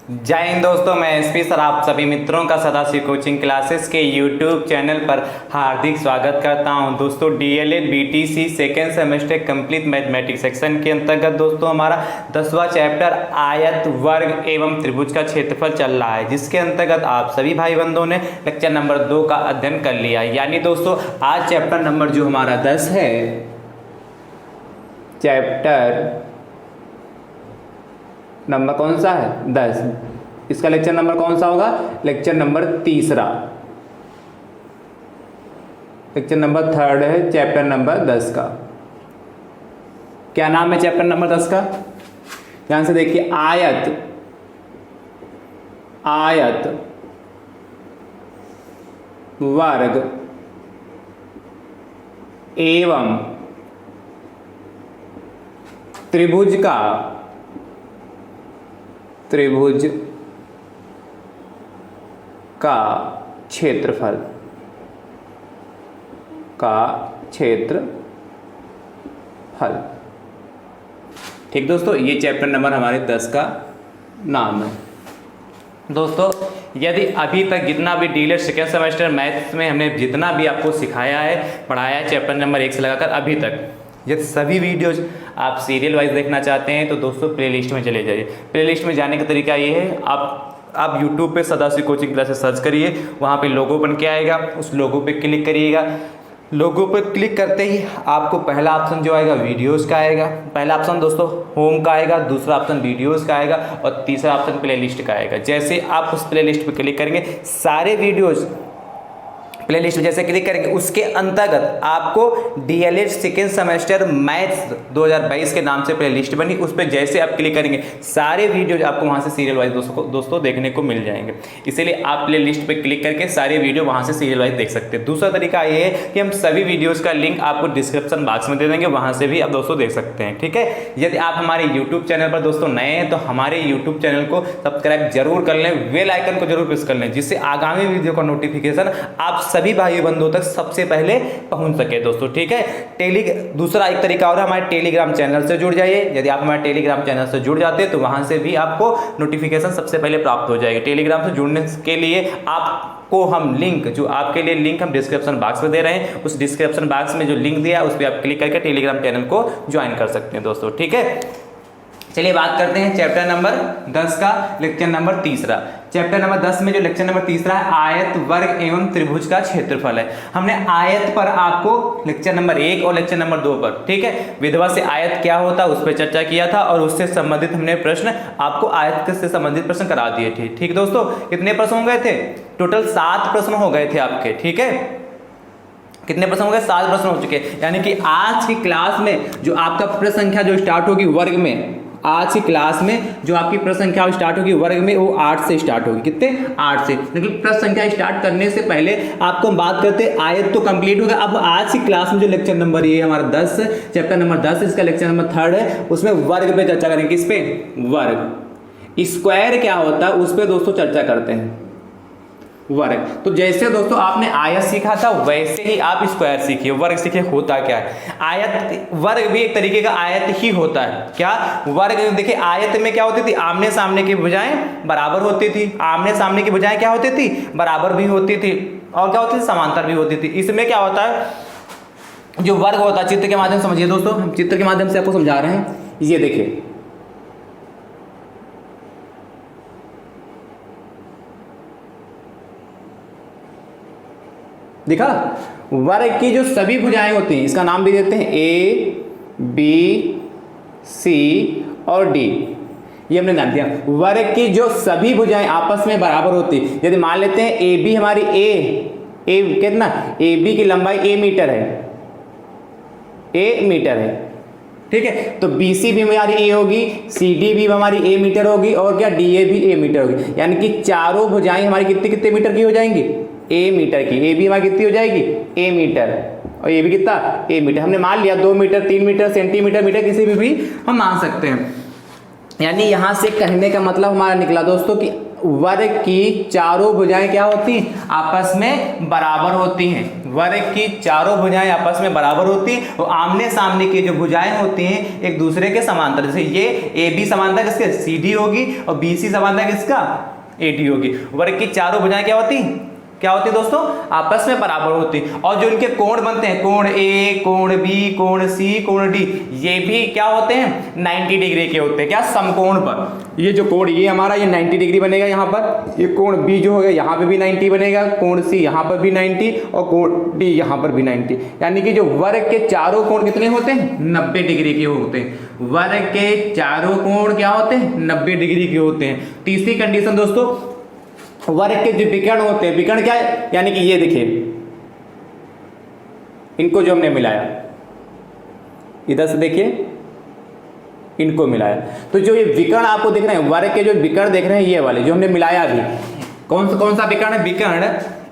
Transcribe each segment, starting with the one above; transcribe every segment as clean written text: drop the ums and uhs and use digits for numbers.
जय हिंद दोस्तों, मैं एसपी सर आप सभी मित्रों का सदाशिव कोचिंग क्लासेस के यूट्यूब चैनल पर हार्दिक स्वागत करता हूं। दोस्तों DElEd BTC second semester complete mathematics section के अंतर्गत दोस्तों हमारा 10वां चैप्टर आयत वर्ग एवं त्रिभुज का क्षेत्रफल चल रहा है, जिसके अंतर्गत आप सभी भाई बंधुओं ने लेक्चर नंबर 2 का अध्ययन कर लिया। यानी दोस्तों आज चैप्टर नंबर जो हमारा 10 है, चैप्टर नंबर कौन सा है 10, इसका लेक्चर नंबर कौन सा होगा? Lecture number 3। लेक्चर नंबर 3 है चैप्टर नंबर 10 का। क्या नाम है चैप्टर नंबर 10 का? ध्यान से देखिए, आयत वर्ग एवं त्रिभुज का क्षेत्रफल ठीक दोस्तों, ये चैप्टर नंबर हमारे 10 का नाम है। दोस्तों यदि अभी तक जितना भी डीएलएड सेकेंड सेमेस्टर मैथ्स में हमने जितना भी आपको सिखाया है, पढ़ाया है चैप्टर नंबर 1 से लगाकर अभी तक, यदि सभी वीडियोज आप सीरियल वाइज देखना चाहते हैं तो दोस्तों प्लेलिस्ट में चले जाइए। प्लेलिस्ट में जाने का तरीका ये है, आप यूट्यूब पे सदाशिव कोचिंग क्लासेस सर्च करिए, वहाँ पे लोगो बन के आएगा, उस लोगो पे क्लिक करिएगा। लोगो पर क्लिक करते ही आपको पहला ऑप्शन जो आएगा वीडियोज़ का आएगा। पहला ऑप्शन दोस्तों होम का आएगा, दूसरा ऑप्शन वीडियोज़ का आएगा और तीसरा ऑप्शन प्लेलिस्ट का आएगा। जैसे आप उस प्लेलिस्ट पर क्लिक करेंगे, सारे वीडियोज़ प्लेलिस्ट में जैसे क्लिक करेंगे उसके अंतर्गत आपको डीएलएड सेकेंड सेमेस्टर मैथ्स 2022 के नाम से प्लेलिस्ट बनी, उस पर जैसे आप क्लिक करेंगे सारे वीडियोज आपको वहां से सीरियल वाइज दोस्तों देखने को मिल जाएंगे। इसीलिए आप प्लेलिस्ट पे क्लिक करके सारे वीडियो वहां से सीरियल वाइज देख सकते हैं। दूसरा तरीका ये है कि हम सभी वीडियोज़ का लिंक आपको डिस्क्रिप्शन बॉक्स में दे देंगे, वहाँ से भी आप दोस्तों देख सकते हैं। ठीक है, यदि आप हमारे यूट्यूब चैनल पर दोस्तों नए हैं तो हमारे यूट्यूब चैनल को सब्सक्राइब जरूर कर लें, बेल आइकन को जरूर प्रेस कर लें, जिससे आगामी वीडियो का नोटिफिकेशन आप सभी भाई बंधुओं तक सबसे पहले पहुंच सके दोस्तों। ठीक है, दूसरा एक तरीका और है, हमारे टेलीग्राम चैनल से जुड़ जाइए। यदि आप हमारे टेलीग्राम चैनल से जुड़ जाते हैं तो वहां से भी आपको नोटिफिकेशन सबसे पहले प्राप्त हो जाएगी। टेलीग्राम से जुड़ने के लिए आपको हम लिंक, जो आपके लिए लिंक हम डिस्क्रिप्शन बॉक्स में दे रहे हैं, उस डिस्क्रिप्शन बॉक्स में जो लिंक दिया है उस पर आप क्लिक करके टेलीग्राम चैनल को ज्वाइन कर सकते हैं दोस्तों। ठीक है, चलिए बात करते हैं चैप्टर नंबर 10 का लेक्चर नंबर 3। चैप्टर नंबर 10 में जो लेक्चर नंबर 3 है आयत वर्ग एवं त्रिभुज का क्षेत्रफल है। हमने आयत पर आपको लेक्चर नंबर 1 और लेक्चर नंबर 2 पर, ठीक है, विधवा से आयत क्या होता है उस पर चर्चा किया था और उससे संबंधित हमने प्रश्न आपको आयत से संबंधित प्रश्न करा दिए थे। ठीक दोस्तों, कितने प्रश्न हो गए थे? टोटल 7 प्रश्न हो गए थे आपके। ठीक है, कितने प्रश्न हो गए? 7 प्रश्न हो चुके हैं। यानी कि आज की क्लास में जो आपका प्रश्न संख्या जो स्टार्ट होगी वर्ग में, आज की क्लास में जो आपकी प्रश्न संख्या स्टार्ट होगी वर्ग में वो 8 से स्टार्ट होगी। कितने? 8 से। लेकिन प्रश्न संख्या स्टार्ट करने से पहले आपको हम बात करते हैं, आयत तो कंप्लीट हो गया। अब आज की क्लास में जो लेक्चर नंबर ये हमारा 10 चैप्टर नंबर 10 इसका लेक्चर नंबर 3 है, उसमें वर्ग पे चर्चा करेंगे। किस पे? वर्ग। स्क्वायर क्या होता है उस पर दोस्तों चर्चा करते हैं, वर्ग। तो जैसे दोस्तों आपने आयत सीखा था वैसे ही आप स्क्वायर सीखिए, वर्ग सीखिए होता क्या है। आयत वर्ग भी एक तरीके का आयत ही होता है। क्या? वर्ग। देखिए आयत में क्या होती थी? आमने सामने की भुजाएं बराबर होती थी। आमने सामने की भुजाएं क्या होती थी? बराबर भी होती थी और क्या होती थी? समांतर भी होती थी। इसमें क्या होता है, जो वर्ग होता है, चित्र के माध्यम से समझिए दोस्तों, हम चित्र के माध्यम से आपको समझा रहे हैं। ये देखिए, देखा, वर्ग की जो सभी भुजाएं होती हैं, इसका नाम भी देते हैं ए, बी, सी और डी, ये हमने नाम दिया। वर्ग की जो सभी भुजाएं आपस में बराबर होती है। यदि मान लेते हैं ए बी हमारी ए कितना? ए बी की लंबाई ए मीटर है, ठीक है, तो बी सी भी हमारी ए होगी, सी डी भी हमारी ए मीटर होगी और क्या डी ए भी ए मीटर होगी। यानी कि चारों भुजाएं हमारी कितने कितने मीटर की हो जाएंगी? ए मीटर की। ए भी हमारी कितनी हो जाएगी? ए मीटर, और ये भी कितना? ए मीटर। हमने मान लिया 2 मीटर, 3 मीटर, सेंटीमीटर, मीटर, किसी भी हम मान सकते हैं। यानी यहां से कहने का मतलब हमारा निकला दोस्तों कि वर्ग की चारों भुजाएं क्या होती हैं, आपस में बराबर होती हैं। वर्ग की चारों भुजाएं आपस में बराबर होती हैं और आमने सामने की जो भुजाएं होती हैं एक दूसरे के समांतर, जैसे ये ए बी समांतर किसके, सी डी होगी और बी सी समांतर किसका, ए डी होगी। वर्ग की चारों भुजाएं क्या होती, क्या होती है दोस्तों, आपस में बराबर होती है। और जो इनके कोण बनते हैं, कोण ए, कोण बी, कोण सी, कोण डी, ये भी क्या होते हैं, 90 डिग्री के होते हैं। क्या, समकोण पर। ये जो कोण ये हमारा ये 90 डिग्री बनेगा यहाँ पर, ये कोण बी जो होगा यहाँ पे भी 90 बनेगा, कोण सी यहाँ पर भी 90 और कोण डी यहाँ पर भी 90। यानी कि जो वर्ग के चारों कोण कितने होते हैं, 90 डिग्री के होते हैं। वर्ग के चारों कोण क्या होते हैं, 90 डिग्री के होते हैं। तीसरी कंडीशन दोस्तों, वर्ग के जो विकर्ण होते हैं, विकर्ण क्या है, यानी कि ये देखिए इनको जो हमने मिलाया, इधर से देखिए इनको मिलाया, तो जो ये विकर्ण आपको दिख रहे हैं, वर्ग के जो विकर्ण देख रहे हैं ये वाले जो हमने मिलाया अभी, कौन सा विकर्ण है, विकर्ण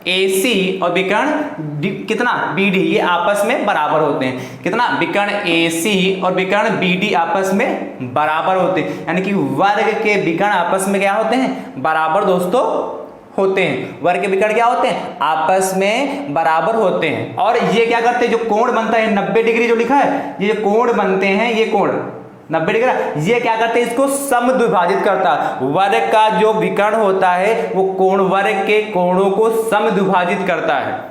AC और विकर्ण कितना BD, ये आपस में बराबर होते हैं। कितना, विकर्ण AC और विकर्ण BD आपस में बराबर होते हैं। यानी कि वर्ग के विकर्ण आपस में क्या होते हैं, बराबर दोस्तों होते हैं। वर्ग के विकर्ण क्या होते हैं, आपस में बराबर होते हैं। और ये क्या करते हैं, जो कोण बनता है 90 डिग्री जो लिखा है, ये जो कोण बनते हैं, ये कोण 90 डिग्री, ये क्या करते हैं, इसको समद्विभाजित करता है। वर्ग का जो विकर्ण होता है वो कोण, वर्ग के कोणों को समद्विभाजित करता है।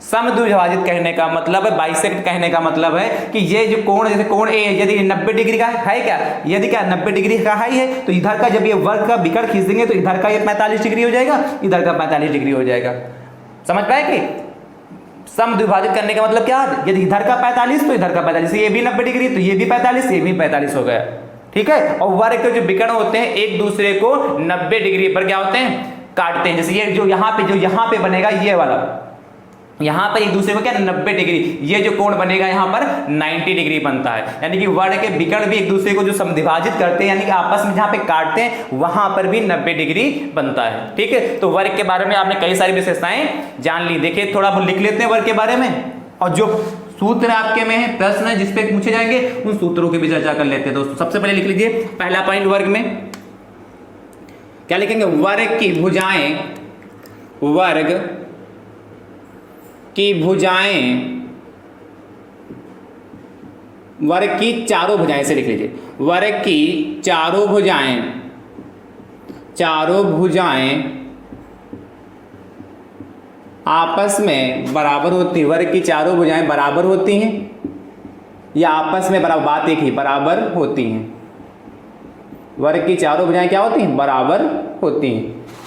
समद्विभाजित कहने का मतलब है, बाइसेक्ट कहने का मतलब है कि ये जो कोण, जैसे कोण ए यदि 90 डिग्री का है क्या, यदि क्या 90 डिग्री का है तो इधर का जब ये वर्ग का विकर्ण खींच देंगे तो इधर का ये 45 डिग्री हो जाएगा, इधर का 45 डिग्री हो जाएगा। समझ पाए कि समद्विभाजित करने का मतलब क्या है, यदि इधर का 45 तो इधर का 45, ये भी 90 डिग्री तो ये भी 45, ये भी 45 हो गया। ठीक है। और वर्ग के जो विकर्ण होते हैं एक दूसरे को 90 डिग्री पर क्या होते हैं, काटते हैं। जैसे ये जो यहाँ पे बनेगा, ये वाला यहाँ पर एक दूसरे को क्या 90 डिग्री, ये जो कोण बनेगा यहाँ पर 90 डिग्री बनता है। यानी कि वर्ग के विकर्ण भी एक दूसरे को जो समद्विभाजित करते हैं, यानी कि आपस में जहाँ पे काटते हैं वहां पर भी 90 डिग्री बनता है। ठीक है। तो वर्ग के बारे में आपने कई सारी विशेषताएं जान ली। देखिए थोड़ा लिख लेते हैं वर्ग के बारे में, और जो सूत्र आपके में है, प्रश्न है जिसपे पूछे जाएंगे, उन सूत्रों की भी चर्चा कर लेते हैं दोस्तों। सबसे पहले लिख लीजिए पहला पॉइंट, वर्ग में क्या लिखेंगे, वर्ग की भुजाएं, वर्ग की भुजाएं, वर्ग की चारों भुजाएं से लिख लीजिए, वर्ग की चारों भुजाएं, चारों भुजाएं आपस में बराबर होती है। वर्ग की चारों भुजाएं बराबर होती हैं या आपस में बराबर, बात एक ही, बराबर होती हैं। वर्ग की चारों भुजाएं क्या होती हैं, बराबर होती हैं।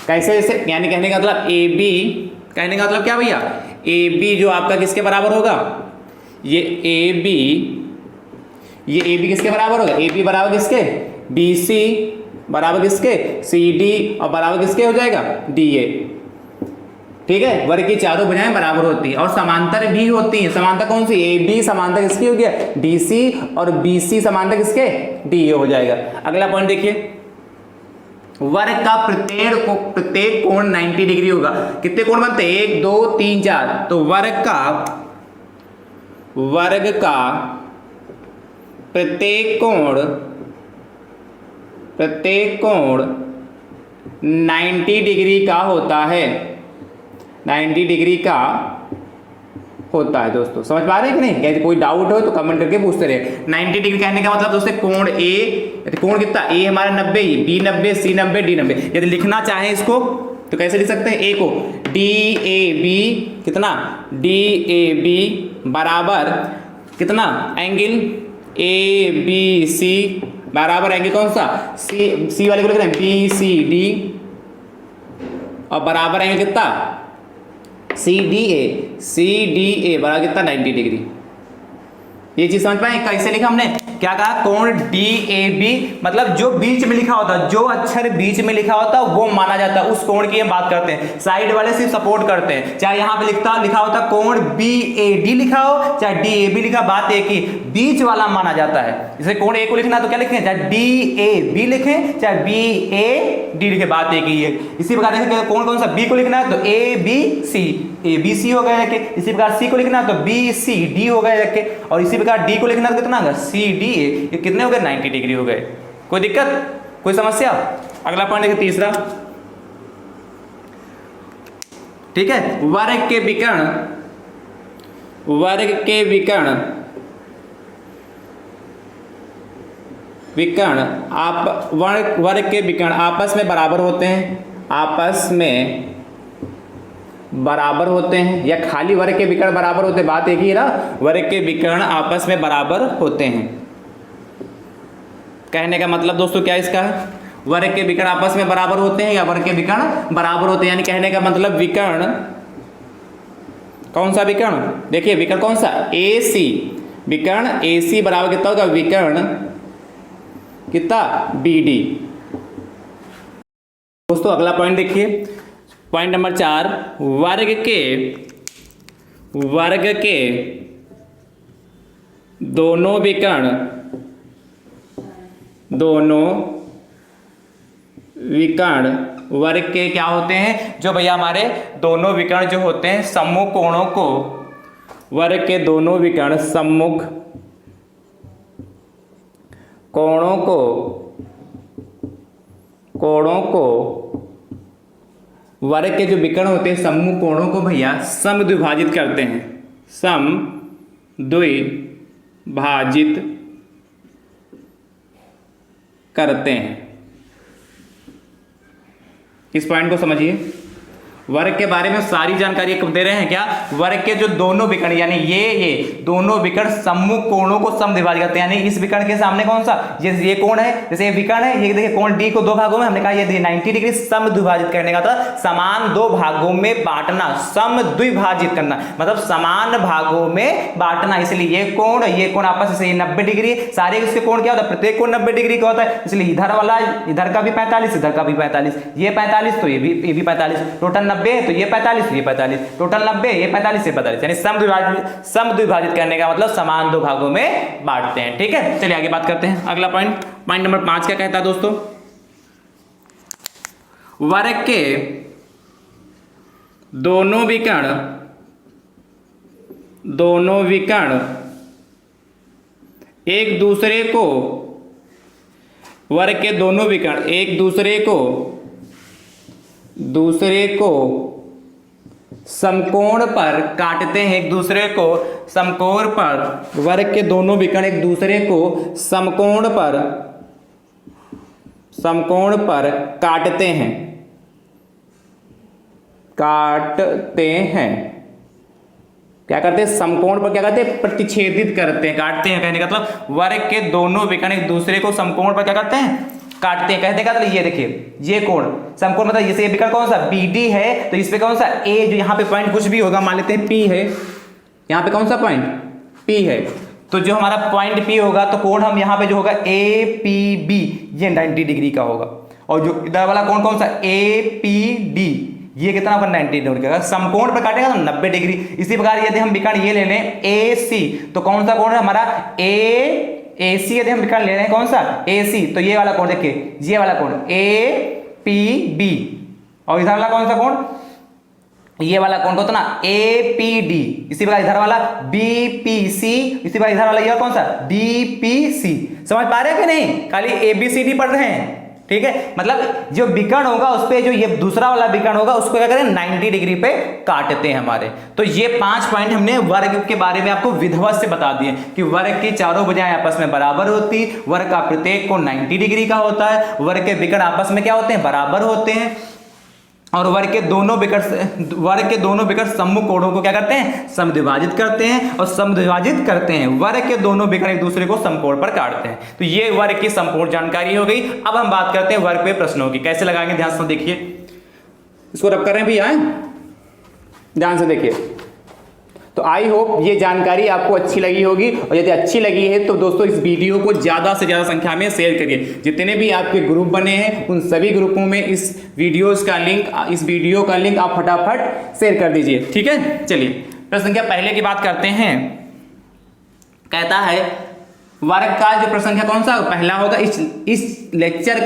कैसे, जैसे यानी कहने का मतलब AB, कहने का मतलब क्या भैया, AB जो आपका किसके बराबर होगा, ये AB, ये AB किसके बराबर होगा, AB बराबर किसके, BC बराबर किसके, CD और बराबर किसके हो जाएगा, DA। ठीक है। वर्ग की चारों भुजाएं बराबर होती है और समांतर भी होती हैं। समांतर कौन सी, AB समांतर किसकी हो गया, DC और BC समांतर किसके, DA हो जाएगा। अगला पॉइंट देखिए, वर्ग का प्रत्येक कोण 90 डिग्री होगा। कितने कोण बनते हैं, 1 2 3 4, तो वर्ग का प्रत्येक कोण 90 डिग्री का होता है, 90 डिग्री का होता है। दोस्तों समझ पा रहे हैं कि नहीं, कैसे कोई डाउट हो तो कमेंट करके पूछते रहे। 90 डिग्री कहने का मतलब दोस्तों कोण ए, कोण कितना, ए हमारा 90, बी 90, सी 90, डी 90। यदि लिखना चाहें इसको तो कैसे लिख सकते हैं, ए को DAB कितना, DAB बराबर कितना, एंगल ABC बराबर एंगल कौन सा, सी वाले को लिख रहे हैं BCD और बराबर एंगल कितना, CDA बराबर कितना, 90 डिग्री। ये चीज समझ पाए, कैसे लिखा हमने, क्या कहा, कोण DAB मतलब जो बीच में लिखा होता है, जो अक्षर बीच में लिखा होता है वो माना जाता है, उस कोण की हम बात करते हैं। साइड वाले सिर्फ सपोर्ट करते हैं, चाहे यहाँ पे लिखा होता कोण BAD लिखा हो चाहे DAB लिखा, बात एक ही, बीच वाला माना जाता है। जैसे कोण A को लिखना तो क्या लिखें, चाहे DAB लिखें चाहे BAD लिखे, बात एक ही है। इसी प्रकार से कोण कौन सा B को लिखना है तो ABC हो गया रखे, इसी प्रकार C को लिखना है तो BCD हो गया रखे, और इसी प्रकार D को लिखना तो कितना होगा, CDA। ये कितने हो गए, 90 डिग्री हो गए। कोई दिक्कत, कोई समस्या। अगला पॉइंट देखिए तीसरा, ठीक है, वर्ग के विकर्ण, वर्ग के विकर्ण, विकर्ण आप वर्ग के विकर्ण आपस में बराबर होते हैं, आपस में बराबर होते हैं, या खाली वर्ग के विकर्ण बराबर होते हैं, बात एक ही है ना, वर्ग के विकर्ण आपस में बराबर होते हैं। कहने का मतलब दोस्तों क्या इसका है, वर्ग के विकर्ण आपस में बराबर होते हैं या वर्ग के विकर्ण बराबर होते हैं, यानी कहने का मतलब विकर्ण, कौन सा विकर्ण, देखिए विकर्ण कौन सा, AC, विकर्ण AC बराबर कितना होगा, विकर्ण कितना, BD। दोस्तों अगला पॉइंट देखिए, पॉइंट नंबर 4, वर्ग के दोनों विकर्ण, दोनों विकर्ण वर्ग के क्या होते हैं, जो भैया हमारे दोनों विकर्ण जो होते हैं सम्मुख कोणों को, वर्ग के दोनों विकर्ण सम्मुख कोणों को वर्ग के जो विकर्ण होते हैं सम्मुख कोणों को भैया समद्विभाजित करते हैं, समद्विभाजित करते हैं। इस पॉइंट को समझिए, वर्ग के बारे में सारी जानकारी दे रहे हैं क्या, वर्ग के जो दोनों विकर्ण यानी ये दोनों विकर्ण सम्मुख कोणों को समद्विभाजित करते हैं, यानी इस विकर्ण के सामने कौन सा, जैसे ये कोण है, जैसे ये विकर्ण है, ये देखिए कोण D को दो भागों में हमने कहा ये 90 डिग्री समद्विभाजित करने का था, समान दो भागों में बांटना, समद्विभाजित करना मतलब समान भागों में बांटना, इसलिए ये कोण आपस में 90 डिग्री, सारे इसके कोण क्या होता है, प्रत्येक कोण 90 डिग्री का होता है, इसलिए इधर वाला इधर का भी 45, इधर का भी 45, ये 45 तो ये भी 45, टोटल 90 तो ये 45 ये 45, टोटल 90 ये 45 ये 45, यानी समद्विभाजित करने का मतलब समान दो भागों में बांटते हैं। ठीक है, चलिए आगे बात करते हैं। अगला पॉइंट नंबर 5 क्या कहता है दोस्तों, वर्ग के दोनों विकर्ण एक दूसरे को, वर्ग के दोनों विकर्ण एक दूसरे को समकोण पर काटते हैं, एक दूसरे को समकोण पर, वर्ग के दोनों विकर्ण एक दूसरे को समकोण पर काटते हैं, क्या करते हैं, समकोण पर क्या करते हैं, प्रतिच्छेदित करते हैं, काटते हैं। कहने का मतलब वर्ग के दोनों विकर्ण एक दूसरे को समकोण पर क्या करते हैं, काटते हैं। कहते हैं ये देखिए ये कोण समकोण मतलब जैसे ये विकर्ण कौन सा BD है, तो इस पे कौन सा A, जो यहाँ पे पॉइंट कुछ भी होगा, मान लेते हैं P है, यहाँ पे कौन सा पॉइंट P है, तो जो हमारा पॉइंट P होगा तो कोण हम यहाँ पे जो होगा APB ये 90 डिग्री का होगा, और जो इधर वाला कोण कौन सा APD ये कितना होगा 90 डिग्री का, समकोण पर काटेगा तो 90 डिग्री। इसी प्रकार यदि हम विकर्ण ये ले लें AC, तो कौन सा कोण है हमारा AC, यदि हम विकर्ण ले रहे हैं कौन सा AC, तो ये वाला कोण देखिए, ये वाला कोण APB, और इधर वाला कौन सा कोण, ये वाला कोण कितना APD, इसी प्रकार इधर वाला BPC, इसी प्रकार इधर वाला ये कौन सा BPC। समझ पा रहे हैं कि नहीं, खाली ABCD पढ़ रहे हैं। ठीक है, मतलब जो विकर्ण होगा उस पे जो ये दूसरा वाला विकर्ण होगा उसको क्या करें 90 डिग्री पे काटते हैं हमारे। तो ये 5 पॉइंट हमने वर्ग के बारे में आपको विधिवत से बता दिए कि वर्ग की चारों भुजाएं आपस में बराबर होती, वर्ग का प्रत्येक कोण 90 डिग्री का होता है, वर्ग के विकर्ण आपस में क्या होते हैं, बराबर होते हैं, और वर्ग के दोनों विकर्ण सम्मुख कोणों को क्या करते हैं, समद्विभाजित करते हैं, और समद्विभाजित करते हैं वर्ग के दोनों विकर्ण एक दूसरे को समकोण पर काटते हैं। तो ये वर्ग की संपूर्ण जानकारी हो गई। अब हम बात करते हैं वर्ग पे प्रश्नों की, कैसे लगाएंगे, ध्यान से देखिए, इसको रब कर रहे हैं भैया, ध्यान से देखिए। तो आई होप ये जानकारी आपको अच्छी लगी होगी, और यदि अच्छी लगी है तो दोस्तों इस वीडियो को ज़्यादा से ज़्यादा संख्या में शेयर करिए। जितने भी आपके ग्रुप बने हैं उन सभी ग्रुपों में इस वीडियो का लिंक आप फटाफट शेयर कर दीजिए। ठीक है, चलिए प्रश्न संख्या पहले की बात करते हैं। कहता है वर्ग का जो प्रश्न संख्या कौन सा पहला होगा, इस लेक्चर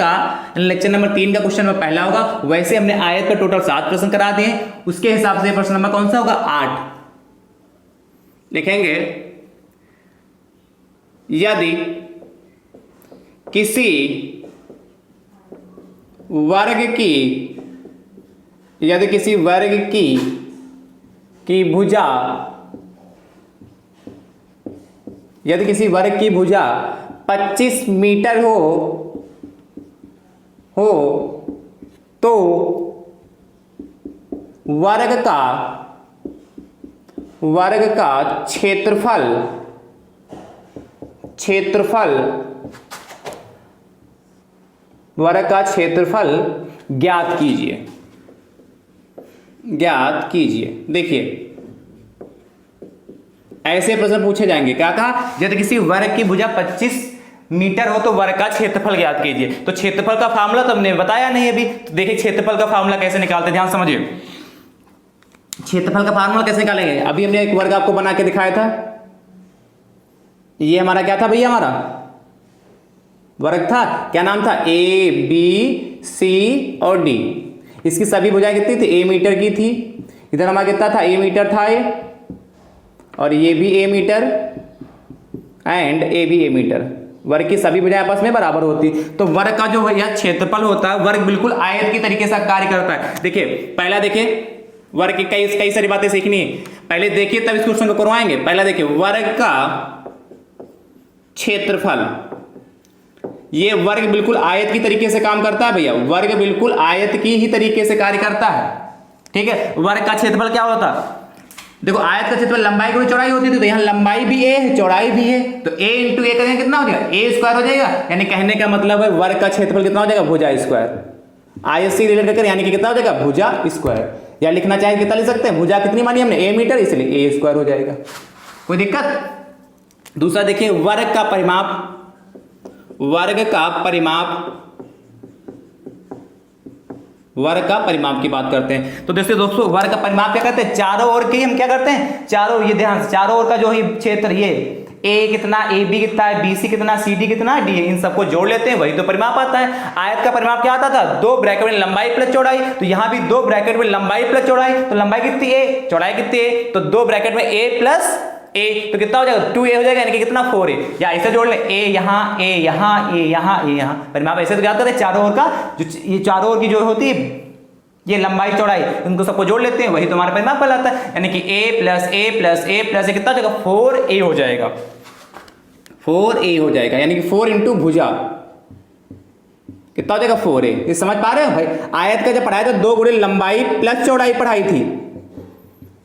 नंबर 3 का क्वेश्चन नंबर पहला होगा। वैसे हमने आयत का टोटल 7 प्रश्न करा दिए, उसके हिसाब से प्रश्न नंबर कौन सा होगा 8 लिखेंगे। यदि किसी वर्ग की की भुजा, यदि किसी वर्ग की भुजा 25 मीटर हो तो वर्ग का क्षेत्रफल वर्ग का क्षेत्रफल ज्ञात कीजिए। देखिए ऐसे प्रश्न पूछे जाएंगे, क्या कहा, यदि किसी वर्ग की भुजा 25 मीटर हो तो वर्ग का क्षेत्रफल ज्ञात कीजिए। तो क्षेत्रफल का फार्मूला तो हमने बताया नहीं अभी, तो देखिए क्षेत्रफल का फार्मूला कैसे निकालते, ध्यान समझिए। क्षेत्रफल का फार्मूला कैसे निकालेंगे, अभी हमने एक वर्ग आपको बना के दिखाया था। ये हमारा क्या था भैया, हमारा वर्ग था, क्या नाम था, ए बी सी और डी। इसकी सभी भुजाएं कितनी थी, ए मीटर की थी। इधर हमारा कितना था, ए मीटर था ये, और ये भी ए मीटर एंड ए भी ए मीटर। वर्ग की सभी भुजाएं आपस में बराबर होती। तो वर्ग का जो भैया क्षेत्रफल होता है, वर्ग बिल्कुल आयत की तरीके से कार्य करता है। देखिए पहला देखिए, वर्ग की कई सारी बातें सीखनी है, पहले देखिए तब इस क्वेश्चन को करवाएंगे। पहला देखिए, वर्ग का क्षेत्रफल, ये वर्ग बिल्कुल आयत की तरीके से काम करता है भैया, वर्ग बिल्कुल आयत की ही तरीके से कार्य करता है, ठीक है। वर्ग का क्षेत्रफल क्या होता, देखो आयत का क्षेत्रफल लंबाई की चौड़ाई होती थी, तो यहाँ लंबाई भी ए है चौड़ाई भी है, तो ए इंटू ए करेंगे कितना हो जाएगा, ए स्क्वायर हो जाएगा। यानी कहने का मतलब है वर्ग का क्षेत्रफल कितना हो जाएगा, भुजा स्क्वायर। आयत से रिलेट कर यानी कि कितना हो जाएगा, भुजा स्क्वायर। या लिखना चाहे कितना लिख सकते हैं, भुजा कितनी मानी हमने, ए मीटर, इसलिए ए स्क्वायर हो जाएगा। कोई दिक्कत। दूसरा देखिए, वर्ग का परिमाप की बात करते हैं। तो देखिए दोस्तों, वर्ग का परिमाप क्या करते हैं, चारों ओर के हम क्या करते हैं, चारों, ये ध्यान से, चारों ओर का जो ही क्षेत्र, ये ए कितना, ए बी कितना है, बी सी कितना, सी डी कितना है, डी है, इन सबको जोड़ लेते हैं, वही तो परिमाप आता है। आयत का परिमाप क्या आता था, दो ब्रैकेट में लंबाई प्लस चौड़ाई, तो यहाँ भी दो ब्रैकेट में लंबाई प्लस चौड़ाई, तो लंबाई कितनी ए, चौड़ाई कितनी ए, तो दो ब्रैकेट में ए प्लस ए, तो कितना हो जाएगा, 2a हो जाएगा, यानी कि कितना 4a। या ऐसे जोड़ ले, ए यहाँ, ए यहाँ, ए यहाँ, ए यहाँ, परिमाप ऐसे तो याद करते हैं। चारों ओर का जो, ये चारों ओर की जो होती है ये लंबाई चौड़ाई, उनको सबको जोड़ लेते हैं, वही तो हमारा परिमाप कहलाता है। यानी कि a plus A plus A plus A कितना हो जाएगा, 4a हो जाएगा, 4a हो जाएगा। यानी कि 4 इंटू भुजा कितना हो जाएगा, 4a। ये समझ पा रहे हो भाई, आयत का जब पढ़ाया था 2 गुणे लंबाई प्लस चौड़ाई पढ़ाई थी,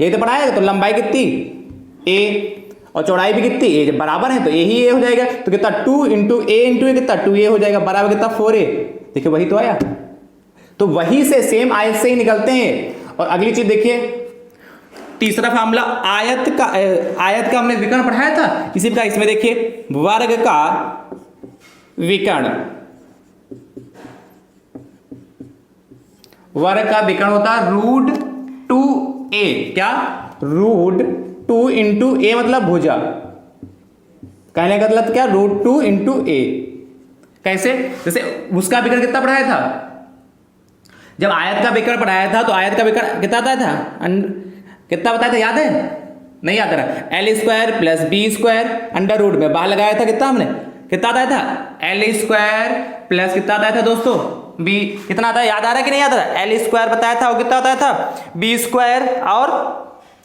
यही तो पढ़ाया, तो लंबाई कितनी a और चौड़ाई भी कितनी a, जब बराबर है तो a ही a हो जाएगा। तो कितना 2 इंटू ए कितना 2a हो जाएगा, बराबर कितना 4a। देखिए वही तो आया, तो वही से सेम आयत से ही निकलते हैं। और अगली चीज देखिए, तीसरा फार्मूला आयत का हमने विकर्ण पढ़ाया था इसी का, इसमें देखिए वर्ग का विकर्ण होता है √2a, क्या, √2 इंटू ए मतलब भुजा, कहने का मतलब क्या, √2 इंटू ए। कैसे, जैसे उसका विकर्ण कितना पढ़ाया था, जब आयत का विकर्ण पढ़ाया था तो आयत का विकर्ण कितना बताया था, कितना बताया था, याद है, नहीं याद रहा, L square plus B square under root में बाहर लगाया था, कितना हमने, कितना बताया था, एल स्क्वायर प्लस कितना बताया था दोस्तों, बी कितना आता है, याद आ रहा है कि नहीं याद आ रहा है, एल स्क्वायर बताया था, और कितना बताया था, बी स्क्वायर, और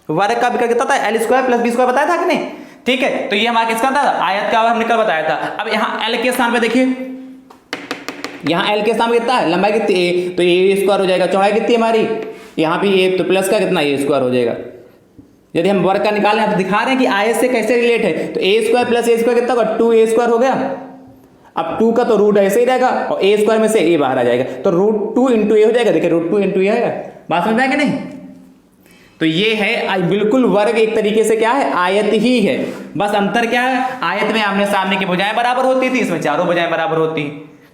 वर्ग का विकर्ण कितना था, L square plus B square बताया था कि नहीं, ठीक है। तो ये हमारा किसका था, आयत का हमने कल बताया था। अब यहाँ एल के स्थान पे देखिए, यहाँ एल के स्थान कितना है, लंबाई कितनी ए, तो ए स्क्वायर हो जाएगा, चौड़ाई कितनी है हमारी, यहाँ भी ए, तो प्लस का कितना, ए स्क्वायर हो जाएगा। यदि हम वर्ग का निकालें, आप दिखा रहे हैं कि आयत से कैसे रिलेट है, तो ए स्क्वायर प्लस ए स्क्वायर कितना होगा, 2a स्क्वायर हो गया। अब 2 का तो रूट ऐसे ही रहेगा, और ए स्क्वायर में से ए बाहर आ जाएगा, तो √2 इंटू ए हो जाएगा। देखिए √2 इंटू ए आएगा, बात समझ में आएगा नहीं। तो ये है बिल्कुल वर्ग एक तरीके से क्या है, आयत ही है, बस अंतर क्या है, आयत में आमने सामने की भुजाएं बराबर होती थी, इसमें चारों भुजाएं बराबर होती।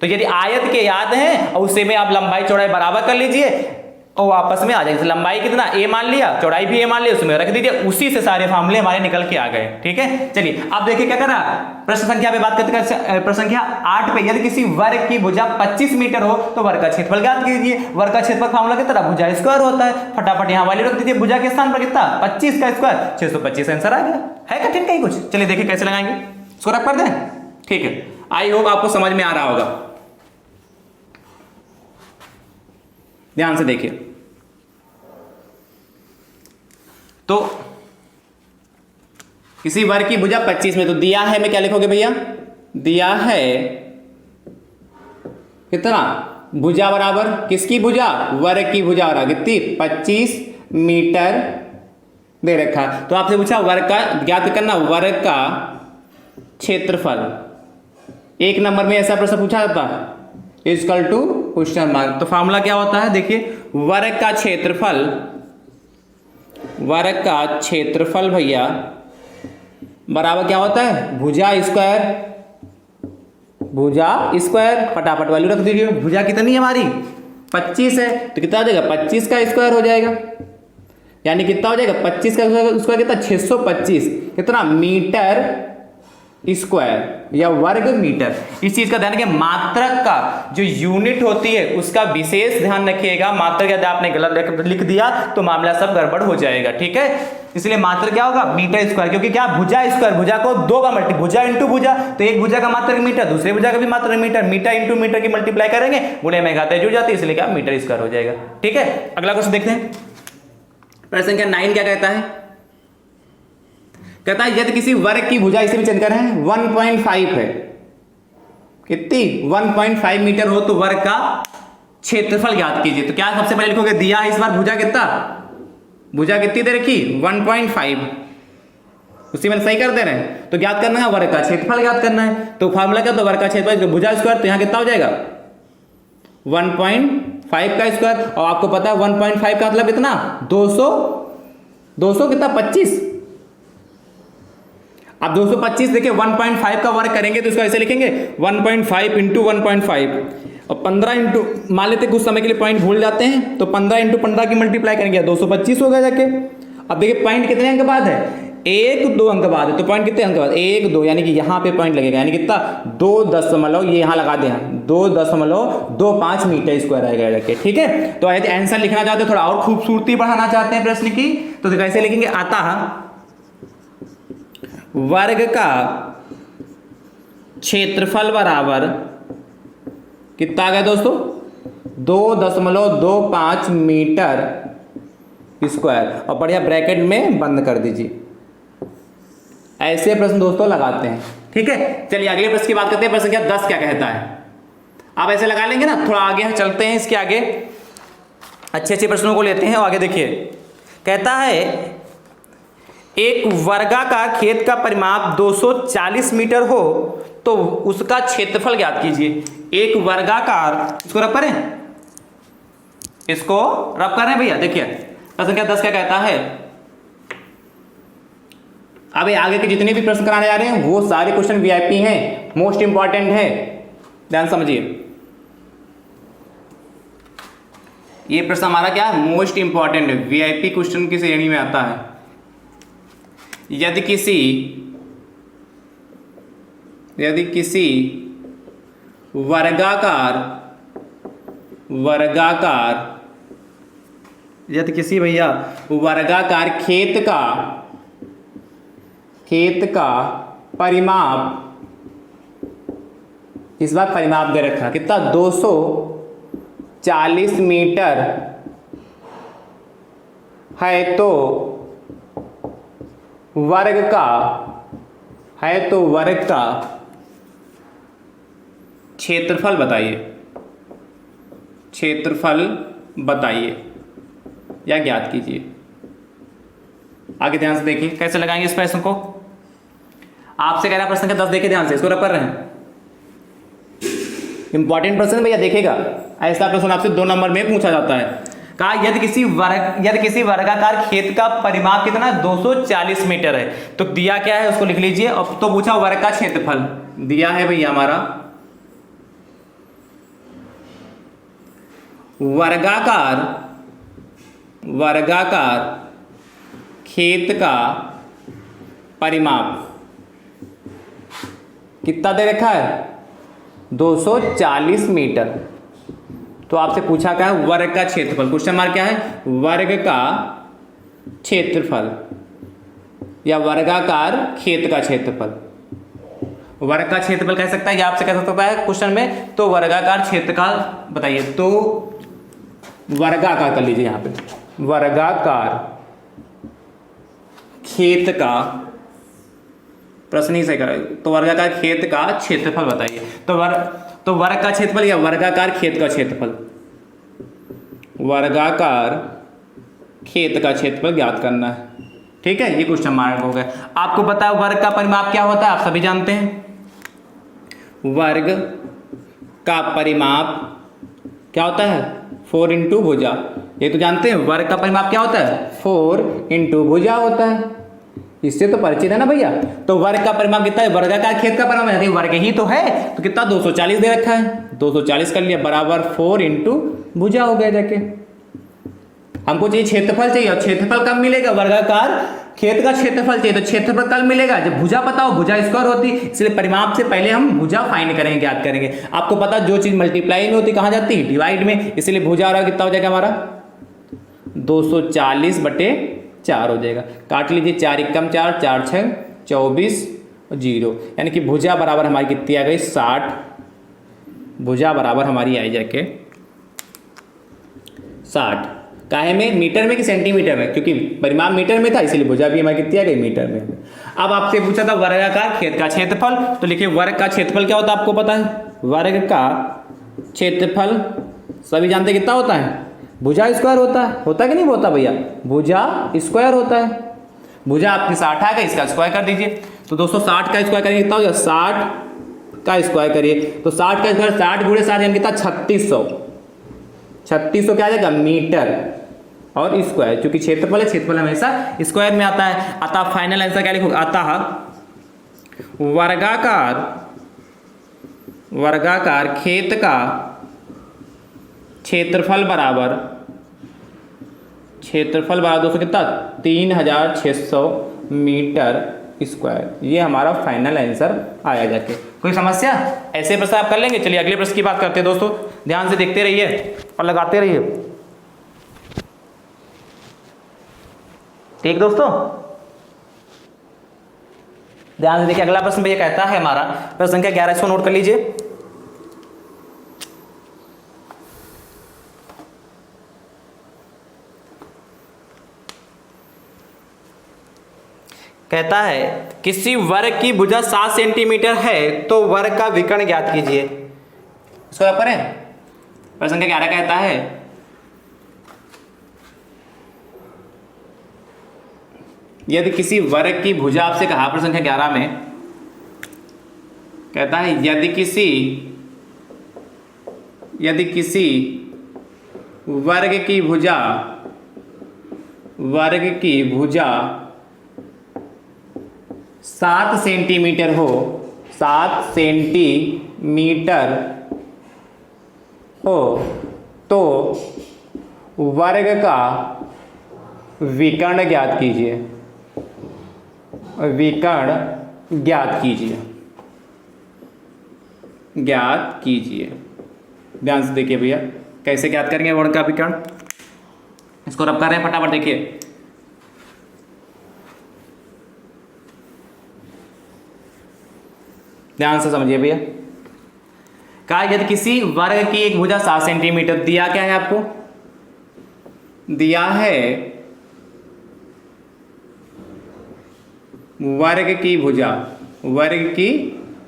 तो यदि आयत के याद हैं और उससे में आप लंबाई चौड़ाई बराबर कर लीजिए और आपस में आ जाएगी, लंबाई कितना ए मान लिया, चौड़ाई भी ए मान लिया, उसमें रख दीजिए, उसी से सारे फार्मूले हमारे निकल के आ गए, ठीक है। चलिए अब देखिए क्या कर रहा, प्रश्न संख्या पे बात करते, प्रश्न संख्या 8 पे, यदि किसी वर्ग की भुजा 25 मीटर हो तो वर्ग का क्षेत्रफल ज्ञात कीजिए। वर्ग का क्षेत्रफल फार्मूला कितना, भुजा स्क्वायर होता है, फटाफट यहाँ वाली रख दीजिए, भुजा के स्थान पर कितना, 25 का स्क्वायर, 625 आंसर आ गया। है कठिन कहीं कुछ, चलिए देखिए कैसे लगाएंगे, इसको रख कर दें, ठीक है। आई होप आपको समझ में आ रहा होगा, ध्यान से देखिए। तो किसी वर्ग की भुजा 25 में, तो दिया है में क्या लिखोगे भैया, दिया है कितना, भुजा बराबर किसकी भुजा, वर्ग की भुजा बराबर कितनी 25 मीटर दे रखा। तो आपसे पूछा वर्ग का ज्ञात करना, वर्ग का क्षेत्रफल। एक नंबर में ऐसा प्रश्न पूछा जाता है इक्वल टू क्वेश्चन मार्क। तो फॉर्मूला क्या होता है, देखिए वर्ग का क्षेत्रफल, वर्ग का क्षेत्रफल भैया बराबर क्या होता है, भुजा स्क्वायर, भुजा स्क्वायर। फटाफट वैल्यू रख दीजिए, भुजा कितनी है हमारी 25 है, तो कितना हो जाएगा 25 का स्क्वायर हो जाएगा, यानी कितना हो जाएगा 25 का स्क्वायर कितना 625 कितना मीटर स्क्वायर या वर्ग मीटर। इस चीज का ध्यान रखिए, मात्रक का जो यूनिट होती है उसका विशेष ध्यान रखिएगा। मात्रक यदि आपने गलत लिख दिया तो मामला सब गड़बड़ हो जाएगा, ठीक है। इसलिए मात्रक क्या होगा मीटर स्क्वायर, क्योंकि क्या भुजा स्क्वायर, भुजा को दो बार मल्टी, भुजा इंटू भुजा, तो एक भुजा का मात्रक मीटर, दूसरे भुजा का भी मात्रक मीटर, मीटर इंटू मीटर की मल्टीप्लाई करेंगे, गुणे में घातें जुड़ जाती है, इसलिए क्या मीटर स्क्वायर हो जाएगा, ठीक है। अगला क्वेश्चन देखते हैं, प्रश्न संख्या 9 क्या कहता है, कहता है यदि किसी वर्ग की भुजा, इसे भी चेंज कर रहे हैं 1.5 है, कितनी 1.5 मीटर हो तो वर्ग का क्षेत्रफल ज्ञात कीजिए। तो क्या सबसे पहले लिखोगे, दिया है इस बार भुजा कितना, भुजा कितनी दे रखी 1.5, उसी में सही कर दे रहे हैं, तो ज्ञात करना है वर्ग का क्षेत्रफल ज्ञात करना है। तो फार्मूला क्या, तो वर्ग का क्षेत्रफल भुजा स्क्वायर, तो यहां कितना हो जाएगा 1.5 का स्क्वायर, और आपको पता है 1.5 का मतलब कितना 200 कितना 25। अब 225 देखिए 1.5 का वर्ग करेंगे तो इसको ऐसे लिखेंगे 1.5 इंटू 1.5, और 15 इंटू, मान लेते कुछ समय के लिए पॉइंट भूल जाते हैं, तो 15 इंटू 15 की मल्टीप्लाई करेंगे 225 हो गया जाके। अब देखिए पॉइंट कितने अंक बाद है, 1-2 अंक बाद है, तो पॉइंट कितने अंक बाद 1-2, यानी कि यहाँ पे पॉइंट लगेगा, यानी कितना 2 ये यहाँ लगा दे 2.25 मीटर स्क्वायर आएगा जाके, ठीक है। तो यदि आंसर लिखना चाहते हैं, थोड़ा और खूबसूरती बढ़ाना चाहते हैं प्रश्न की, तो कैसे लिखेंगे, आता वर्ग का क्षेत्रफल बराबर कितना आ गया दोस्तों 2.25 मीटर स्क्वायर, और बढ़िया ब्रैकेट में बंद कर दीजिए। ऐसे प्रश्न दोस्तों लगाते हैं, ठीक है। चलिए अगले प्रश्न की बात करते हैं, प्रश्न संख्या 10 क्या कहता है। आप ऐसे लगा लेंगे ना, थोड़ा आगे चलते हैं, इसके आगे अच्छे अच्छे प्रश्नों को लेते हैं। और आगे देखिए कहता है एक वर्गाकार खेत का परिमाप 240 मीटर हो तो उसका क्षेत्रफल ज्ञात कीजिए। एक वर्गाकार, इसको रब करें, इसको रब करें भैया। देखिए प्रश्न संख्या 10 क्या कहता है, अब आगे के जितने भी प्रश्न कराने जा रहे हैं वो सारे क्वेश्चन वीआईपी हैं, मोस्ट इंपॉर्टेंट है, ध्यान समझिए। ये प्रश्न हमारा क्या है, मोस्ट इंपॉर्टेंट है, वीआईपी क्वेश्चन की श्रेणी में आता है। यदि किसी वर्गाकार यदि किसी भैया वर्गाकार खेत का परिमाप, इस बार परिमाप दे रखा कितना 240 मीटर है, तो वर्ग का क्षेत्रफल बताइए या ज्ञात कीजिए। आगे ध्यान से देखिए कैसे लगाएंगे इस प्रश्न को। आपसे कह रहा प्रश्न का 10 देखिए ध्यान से, इसको रब कर रहे हैं, इंपॉर्टेंट प्रश्न भैया देखेगा। ऐसा प्रश्न आपसे 2 नंबर में पूछा जाता है। कहा यदि किसी वर्गाकार खेत का परिमाप कितना 240 मीटर है, तो दिया क्या है उसको लिख लीजिए। अब तो पूछा वर्ग का क्षेत्रफल, दिया है भैया हमारा वर्गाकार खेत का परिमाप कितना दे रखा है 240 मीटर। तो आपसे पूछा क्या है वर्ग का क्षेत्रफल, क्वेश्चन मार्क क्या है वर्ग का क्षेत्रफल या वर्गाकार खेत का क्षेत्रफल। वर्ग का क्षेत्रफल कह सकता है या आपसे कह सकता है क्वेश्चन में, तो वर्गाकार क्षेत्र का बताइए। तो वर्गाकार कर लीजिए, यहाँ पे वर्गाकार खेत का, प्रश्न ही सही कर, तो वर्गाकार खेत का क्षेत्रफल बताइए। तो वर्ग का क्षेत्रफल या वर्गाकार खेत का क्षेत्रफल, वर्गाकार खेत का क्षेत्रफल ज्ञात करना है। ठीक है, ये क्वेश्चन मार्क हो गया। आपको पता है वर्ग का परिमाप क्या होता है, आप सभी जानते हैं। वर्ग का परिमाप क्या होता है, 4 इंटू भुजा। ये तो जानते हैं, वर्ग का परिमाप क्या होता है, 4 इंटू भुजा होता है। इससे तो परिचित है ना भैया। तो वर्ग का परिमाप कितना है, वर्गाकार खेत का परिमाप यदि वर्ग ही तो है तो कितना 240 दे रखा है, 240 कर लिया बराबर 4 इंटू भुजा हो गया जाके। हमको चाहिए क्षेत्रफल चाहिए, और क्षेत्रफल कब मिलेगा, वर्गाकार खेत का क्षेत्रफल चाहिए, तो क्षेत्रफल कल मिलेगा जब भुजा पता हो, भुजा स्क्वायर होती, इसलिए परिमाप से पहले हम भुजा फाइंड करेंगे, ज्ञात करेंगे। आपको पता जो चीज मल्टीप्लाई में होती कहां जाती है, डिवाइड में, इसलिए भुजा और कितना हो जाएगा हमारा 240/4 हो जाएगा। काट लीजिए, 4 एकम 4, 4 6 24 0, यानी कि भुजा बराबर हमारी कितनी आ गई 60। भुजा बराबर हमारी आई जाके 60। काहे में, मीटर में कि सेंटीमीटर में, क्योंकि परिमाप मीटर में था इसलिए भुजा भी हमारी कितनी आ गई मीटर में। अब आपसे पूछा था वर्गाकार खेत का क्षेत्रफल, तो लिखिए वर्ग का क्षेत्रफल क्या होता है, आपको पता है वर्ग का क्षेत्रफल सभी जानते कितना होता है, भुजा स्क्वायर होता है कि नहीं होता भैया, भुजा स्क्वायर होता है। भुजा आपकी 60 आ गई, इसका स्क्वायर कर दीजिए। तो दोस्तों 60 का स्क्वायर करिए कितना हो जाएगा, 60 का स्क्वायर करिए तो 60 का स्क्वायर 60 गुणे 60 यानी कितना 3600। 3600 क्या आ जाएगा मीटर और स्क्वायर, क्योंकि क्षेत्रफल है, क्षेत्रफल हमेशा स्क्वायर में आता है। अतः फाइनल आंसर क्या लिखोगे, अतः वर्गाकार खेत का क्षेत्रफल बराबर दोस्तों कितना 3600 मीटर स्क्वायर। ये हमारा फाइनल आंसर आया जाके। कोई समस्या, ऐसे प्रश्न आप कर लेंगे। चलिए अगले प्रश्न की बात करते हैं दोस्तों, ध्यान से देखते रहिए और लगाते रहिए। ठीक दोस्तों, ध्यान से देखिए। अगला प्रश्न भैया कहता है हमारा प्रश्न संख्या 11, इसको नोट कर लीजिए। कहता है किसी वर्ग की भुजा 7 सेंटीमीटर है तो वर्ग का विकर्ण ज्ञात कीजिए। इसको आप करें। प्रश्न संख्या 11 कहता है यदि किसी वर्ग की भुजा, आपसे कहा प्रश्न संख्या 11 में कहता है यदि किसी वर्ग की भुजा 7 सेंटीमीटर हो, 7 सेंटीमीटर हो तो वर्ग का विकर्ण ज्ञात कीजिए। विकर्ण ज्ञात कीजिए। ध्यान से देखिए भैया, कैसे ज्ञात करेंगे वर्ग का विकर्ण, इसको रब कर रहे हैं फटाफट देखिए। ध्यान से समझिए भैया। कहा यदि किसी वर्ग की एक भुजा 7 सेंटीमीटर, दिया क्या है आपको, दिया है वर्ग की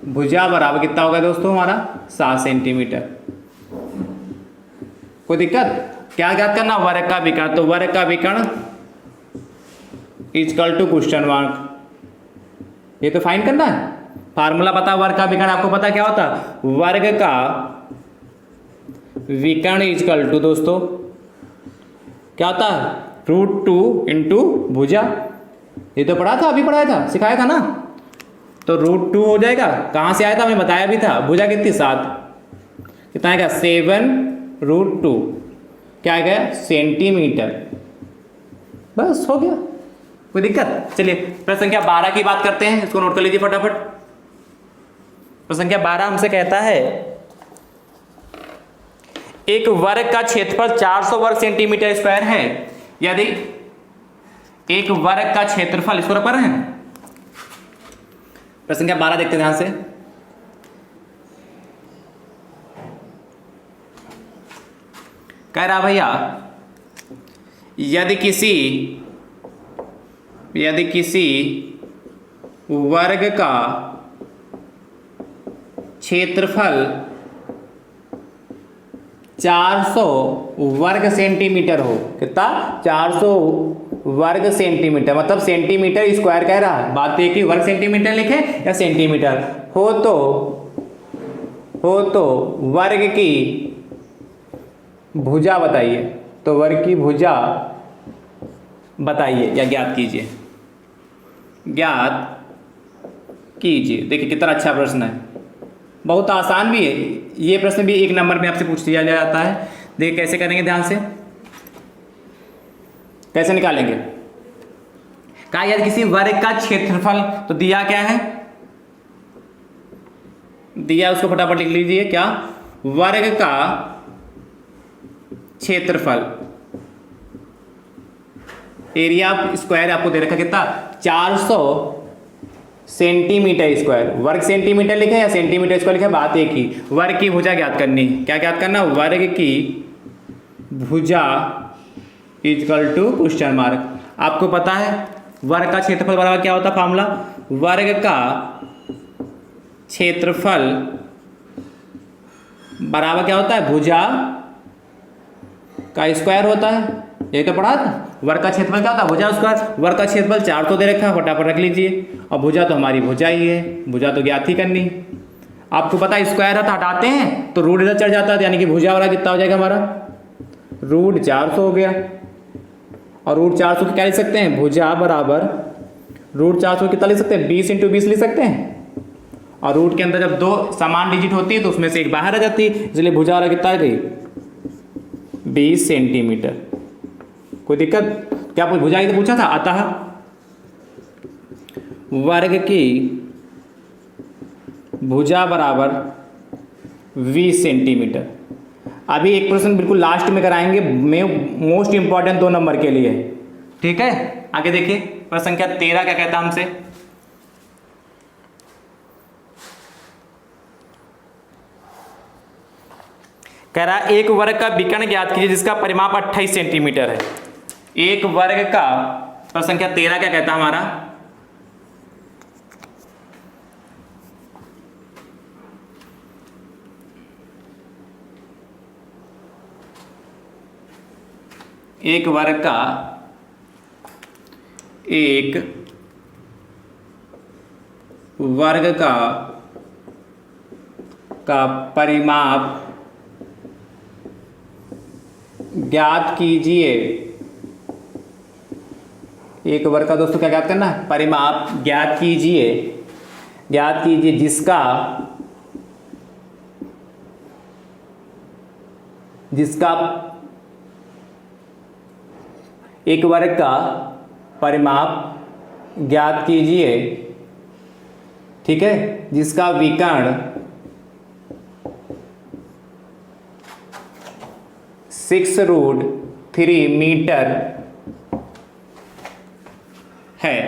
भुजा बराबर कितना होगा दोस्तों हमारा 7 सेंटीमीटर। कोई दिक्कत, क्या ज्ञात करना, वर्ग का विकर्ण। तो वर्ग का विकर्ण इक्वल टू क्वेश्चन मार्क, ये तो फाइंड करना है। फार्मूला पता, वर्ग का विकर्ण आपको पता क्या होता, वर्ग का विकर्ण इक्वल टू दोस्तों क्या होता है, √2 इंटू भुजा। ये तो पढ़ा था, अभी पढ़ाया था, सिखाया था ना। तो √2 हो जाएगा, कहाँ से आया था हमें बताया भी था। भुजा कितनी 7, कितना आएगा 7√2, क्या आएगा सेंटीमीटर। बस हो गया, कोई दिक्कत। चलिए प्रश्न संख्या 12 की बात करते हैं, इसको नोट कर लीजिए फटाफट। प्रश्न संख्या 12 हमसे कहता है एक वर्ग का क्षेत्रफल 400 वर्ग सेंटीमीटर स्क्वायर है। यदि एक वर्ग का क्षेत्रफल, इसको रख रहे हैं। प्रश्न संख्या 12 देखते हैं ध्यान से। कह रहा भैया यदि यदि किसी वर्ग का क्षेत्रफल 400 वर्ग सेंटीमीटर हो, कितना 400 वर्ग सेंटीमीटर, मतलब सेंटीमीटर स्क्वायर कह रहा है, बात है कि वर्ग सेंटीमीटर लिखे या सेंटीमीटर हो तो वर्ग की भुजा बताइए। तो वर्ग की भुजा बताइए या ज्ञात कीजिए, ज्ञात कीजिए। देखिए कितना अच्छा प्रश्न है, बहुत आसान भी है ये प्रश्न भी, 1 नंबर में आपसे पूछ लिया जाता है। देखिए कैसे करेंगे, ध्यान से कैसे निकालेंगे। कहा यदि किसी वर्ग का क्षेत्रफल, तो दिया क्या है, दिया उसको फटाफट लिख लीजिए, क्या वर्ग का क्षेत्रफल, एरिया स्क्वायर आपको दे रखा कितना 400 सेंटीमीटर स्क्वायर। वर्ग सेंटीमीटर लिखे या सेंटीमीटर स्क्वायर लिखे, बात एक ही। वर्ग की भुजा ज्ञात करनी, क्या ज्ञात करना, वर्ग की भुजा इक्वल टू क्वेश्चन मार्क। आपको पता है वर्ग का क्षेत्रफल बराबर क्या होता है, फार्मूला वर्ग का क्षेत्रफल बराबर क्या होता है, भुजा का स्क्वायर होता है, ये तो पढ़ा था। वर्ग का क्षेत्रफल क्या होता है, भुजा स्क्वायर। वर्ग का क्षेत्रफल 400 दे रखा है, फटाफट रख लीजिए, और भुजा तो हमारी भुजा ही है, भुजा तो ज्ञात ही करनी। आपको पता है स्क्वायर है तो हटाते हैं तो रूट इधर चढ़ जाता है, यानी कि भुजा वाला कितना हो जाएगा हमारा, रूट 400 हो गया। और रूट 400 क्या लिख सकते हैं, भुजा बराबर रूट 400 कितना लिख सकते हैं, 20 × 20 लिख सकते हैं। और रूट के अंदर जब 2 समान डिजिट होती है तो उसमें से एक बाहर आ जाती है, इसलिए भुजा वाला कितना आ गई 20 सेंटीमीटर। कोई दिक्कत क्या, भुजा ही तो पूछा था। अतः वर्ग की भुजा बराबर 20 सेंटीमीटर। अभी एक प्रश्न बिल्कुल लास्ट में कराएंगे, मोस्ट इंपॉर्टेंट 2 नंबर के लिए, ठीक है। आगे देखिए प्रश्न संख्या 13 क्या कहता है हमसे, कह रहा है एक वर्ग का विकर्ण ज्ञात कीजिए जिसका परिमाप 28 सेंटीमीटर है। एक वर्ग का, प्रश्न संख्या 13 क्या कहता है हमारा, एक वर्ग का, एक वर्ग का परिमाप ज्ञात कीजिए। एक वर्ग का दोस्तों क्या ज्ञात करना है, परिमाप ज्ञात कीजिए, ज्ञात कीजिए जिसका एक वर्ग का परिमाप ज्ञात कीजिए, ठीक है, जिसका विकर्ण 6√3 मीटर है।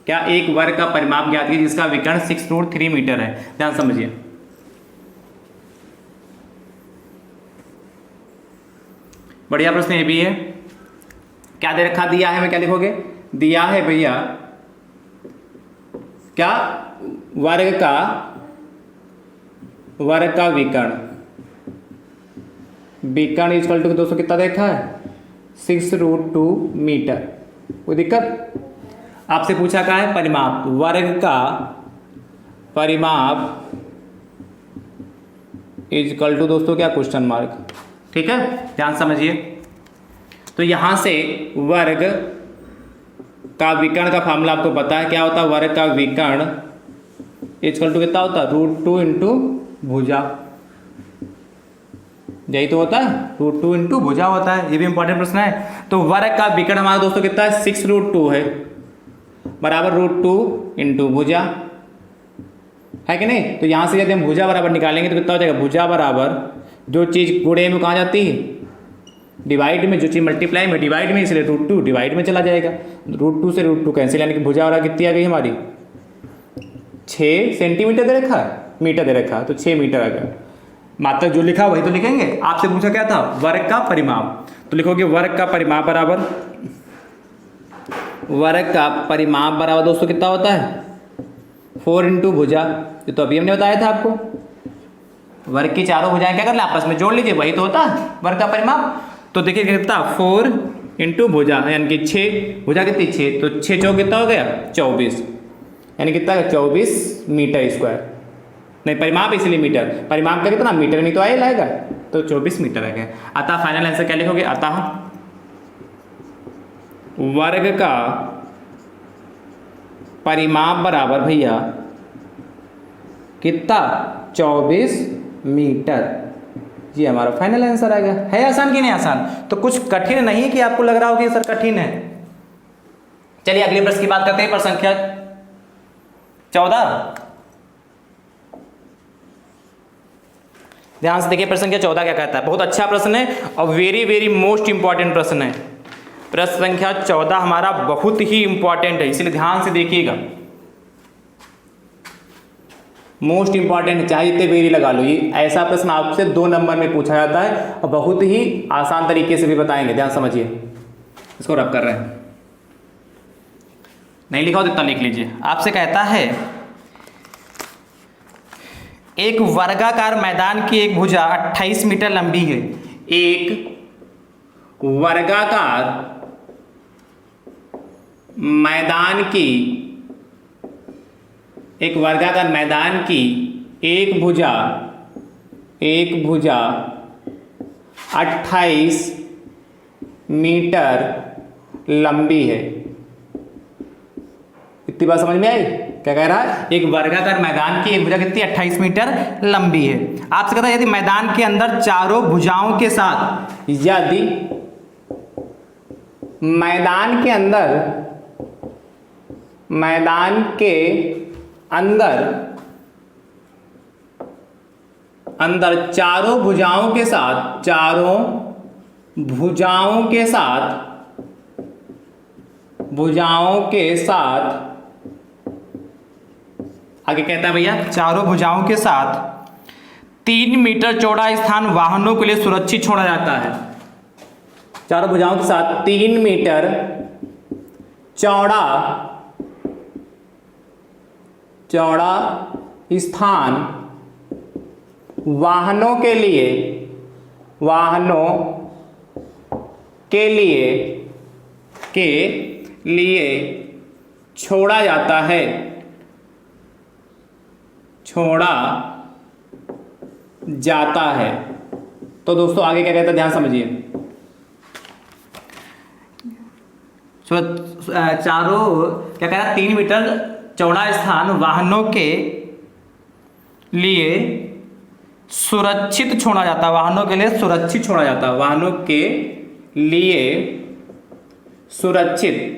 क्या एक वर्ग का परिमाप ज्ञात कीजिए जिसका विकर्ण 6√3 मीटर है। ध्यान समझिए, बढ़िया प्रश्न ये भी है। क्या दे रखा, दिया है, मैं क्या लिखोगे, दिया है भैया क्या वर्ग का विकर्ण इक्वल टू दोस्तों कितना देखा है 6√2 मीटर। कोई दिक्कत, आपसे पूछा क्या है, परिमाप, वर्ग का परिमाप इक्वल टू दोस्तों क्या, क्वेश्चन मार्क, ठीक है। ध्यान समझिए, तो यहां से वर्ग का विकर्ण का फार्मूला आपको पता है क्या होता है, वर्ग का विकर्ण इक्वल टू कितना होता है, √2 × भुजा, यही तो होता है, √2 × भुजा होता है। ये भी इंपॉर्टेंट प्रश्न है। तो वर्ग का विकर्ण हमारा दोस्तों कितना है, 6√2 है, बराबर √2 × भुजा, है कि नहीं। तो यहां से यदि हम भुजा बराबर निकालेंगे तो कितना हो जाएगा, भुजा बराबर, जो चीज़ गुणे में कहाँ जाती है, डिवाइड में, जो चीज़ मल्टीप्लाई में डिवाइड में, इसलिए √2 डिवाइड में चला जाएगा, √2 से √2 कैंसिल, यानी कि भुजा वाला कितनी आ गई हमारी 6 सेंटीमीटर दे रखा है, मीटर दे रखा है तो 6 मीटर आ गया। मात्र जो लिखा वही तो लिखेंगे। आपसे पूछा क्या था, वर्ग का परिमाप, तो लिखोगे वर्ग का परिमाप बराबर वर्ग का परिमाप बराबर दोस्तों कितना होता है 4 इंटू भुजा, ये तो अभी हमने बताया था आपको। वर्ग की चारों भुजाएं क्या कर ले आपस में जोड़ लीजिए, वही तो होता है वर्ग का परिमाप। तो देखिए कितना 4 इंटू भुजा यानी कि 6, भुजा कितनी 6, तो 6 चौक कितना हो गया 24, यानी कितना 24 मीटर स्क्वायर। नहीं परिमाप इसलिए मीटर, परिमाप का कितना मीटर नहीं तो आए लाएगा, तो 24 मीटर आ गया। अतः फाइनल आंसर क्या लिखोगे, अतः वर्ग का परिमाप बराबर भैया कितना 24 मीटर। ये हमारा फाइनल आंसर आ गया। है आसान कि नहीं आसान? तो कुछ कठिन नहीं है कि आपको लग रहा हो कि सर कठिन है। चलिए अगले प्रश्न की बात करते हैं, प्रश्न संख्या 14। ध्यान से देखिए प्रश्न संख्या 14 क्या कहता है। बहुत अच्छा प्रश्न है और वेरी वेरी मोस्ट इंपॉर्टेंट प्रश्न है। प्रश्न संख्या 14 हमारा बहुत ही इंपॉर्टेंट है, इसलिए ध्यान से देखिएगा। मोस्ट इंपॉर्टेंट, चाहे जितने वेरी लगा लो, ये ऐसा प्रश्न आपसे 2 नंबर में पूछा जाता है और बहुत ही आसान तरीके से भी बताएंगे। ध्यान समझिए, इसको रब कर रहे हैं, नहीं लिखा हो तो इतना लिख लीजिए। आपसे कहता है एक वर्गाकार मैदान की एक भुजा 28 मीटर लंबी है। एक वर्गाकार मैदान की एक भुजा 28 मीटर लंबी है। इतनी बात समझ में आई? क्या कह रहा है, एक वर्गाकार मैदान की एक भुजा कितनी 28 मीटर लंबी है। आपसे कहता है यदि मैदान के अंदर चारों भुजाओं के साथ, यदि मैदान के अंदर चारों भुजाओं के साथ आगे कहता है भैया चारों भुजाओं के साथ 3 मीटर चौड़ा स्थान वाहनों के लिए सुरक्षित छोड़ा जाता है। चारों भुजाओं के साथ 3 मीटर चौड़ा स्थान वाहनों के लिए छोड़ा जाता है। तो दोस्तों आगे क्या कहता है, ध्यान समझिए। चारों क्या कह रहा है, 3 मीटर चौड़ा स्थान वाहनों के लिए सुरक्षित छोड़ा जाता है। वाहनों के लिए सुरक्षित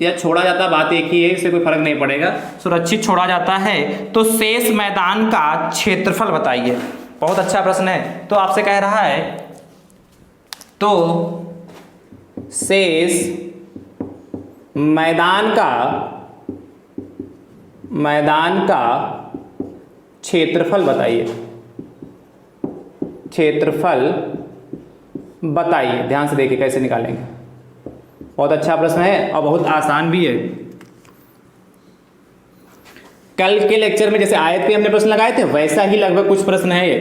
या छोड़ा जाता, बात एक ही है, इससे कोई फर्क नहीं पड़ेगा। सुरक्षित छोड़ा जाता है। तो शेष मैदान का क्षेत्रफल बताइए। बहुत अच्छा प्रश्न है। तो आपसे कह रहा है तो शेष मैदान का क्षेत्रफल बताइए। ध्यान से देखिए कैसे निकालेंगे। बहुत अच्छा प्रश्न है और बहुत आसान भी है। कल के लेक्चर में जैसे आयत पे हमने प्रश्न लगाए थे, वैसा ही लगभग कुछ प्रश्न है ये।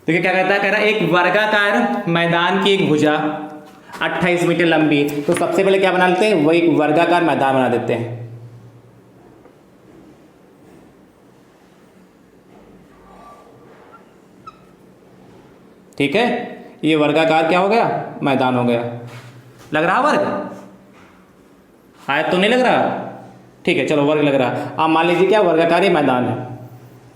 देखिए क्या कहता है, कह रहा है एक वर्गाकार मैदान की एक भुजा 28 मीटर लंबी। तो सबसे पहले क्या बना लेते हैं, वो एक वर्गाकार मैदान बना देते हैं। ठीक है, ये वर्गाकार क्या हो गया, मैदान हो गया। लग रहा वर्ग? आयत तो नहीं लग रहा? ठीक है चलो वर्ग लग रहा। अब मान लीजिए क्या वर्गाकार मैदान है,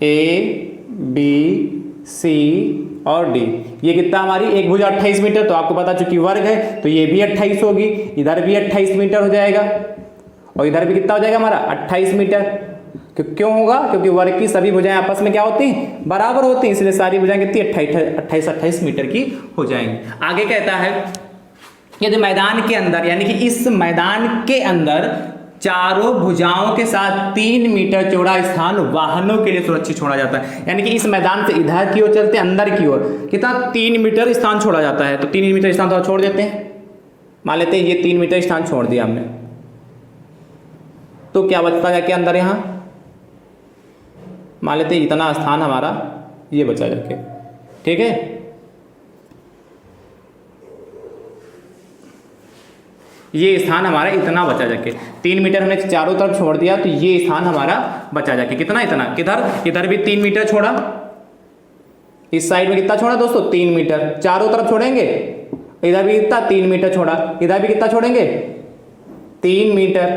ए बी सी और डी। ये कितना हमारी एक भुजा 28 मीटर, तो आपको पता चूंकि वर्ग है तो ये भी 28 होगी, इधर भी 28 मीटर हो जाएगा और इधर भी कितना हो जाएगा हमारा 28 मीटर। क्यों होगा, क्योंकि वर्ग की सभी भुजाएं आपस में क्या होती हैं, बराबर होती हैं, इसलिए सारी भुजाएं कितनी 28 मीटर की हो जाएंगी। आगे कहता है यदि मैदान के अंदर, यानी कि इस मैदान के अंदर चारों भुजाओं के साथ 3 मीटर चौड़ा स्थान वाहनों के लिए सुरक्षित छोड़ा जाता है। यानी कि इस मैदान से इधर की ओर चलते अंदर की ओर कितना 3 मीटर स्थान छोड़ा जाता है। तो 3 मीटर स्थान तो छोड़ देते हैं, मान लेते हैं ये 3 मीटर स्थान छोड़ दिया हमने, तो क्या बचता जाके अंदर यहाँ, मान लेते हैं इतना स्थान हमारा ये बचा जाके, ठीक है। ये स्थान हमारा इतना बचा जाके, 3 मीटर हमने चारों तरफ छोड़ दिया तो ये स्थान हमारा बचा जाके कितना, इतना। किधर, इधर भी 3 मीटर छोड़ा, इस साइड में कितना छोड़ा दोस्तों, 3 मीटर चारों तरफ छोड़ेंगे। इधर भी कितना, 3 मीटर छोड़ा, इधर भी कितना छोड़ेंगे, 3 मीटर,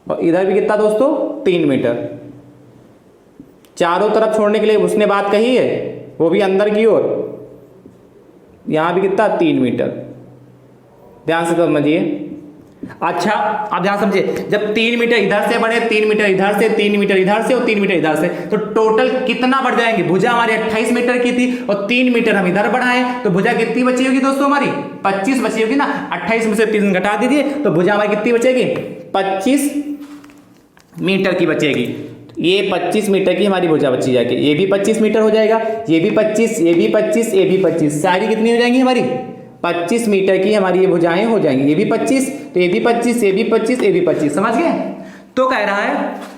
और इधर भी कितना दोस्तों, 3 मीटर। चारों तरफ छोड़ने के लिए उसने बात कही है, वो भी अंदर की ओर। यहां भी कितना, 3 मीटर। ध्यान से समझिए। अच्छा आप ध्यान समझिए, जब 3 मीटर इधर से बढ़े, 3 मीटर इधर से, 3 मीटर इधर से और 3 मीटर इधर से, तो टोटल कितना बढ़ जाएंगे। भुजा हमारी 28 मीटर की थी और 3 मीटर हम इधर बढ़ाए, तो भुजा कितनी बची होगी दोस्तों, हमारी 25 बची होगी ना। 28 में से 3 घटा दीजिए तो भुजा हमारी कितनी बचेगी, 25 मीटर की बचेगी। ये 25 मीटर की हमारी भुजा बची जाएगी। ये भी 25 मीटर हो जाएगा, ये भी 25, ये भी 25, ये भी 25, सारी कितनी हो जाएंगी हमारी, 25 मीटर की हमारी ये भुजाएं हो जाएंगी। ये भी 25, तो ये भी 25, ये भी 25, ये भी 25, समझ गए। तो कह रहा है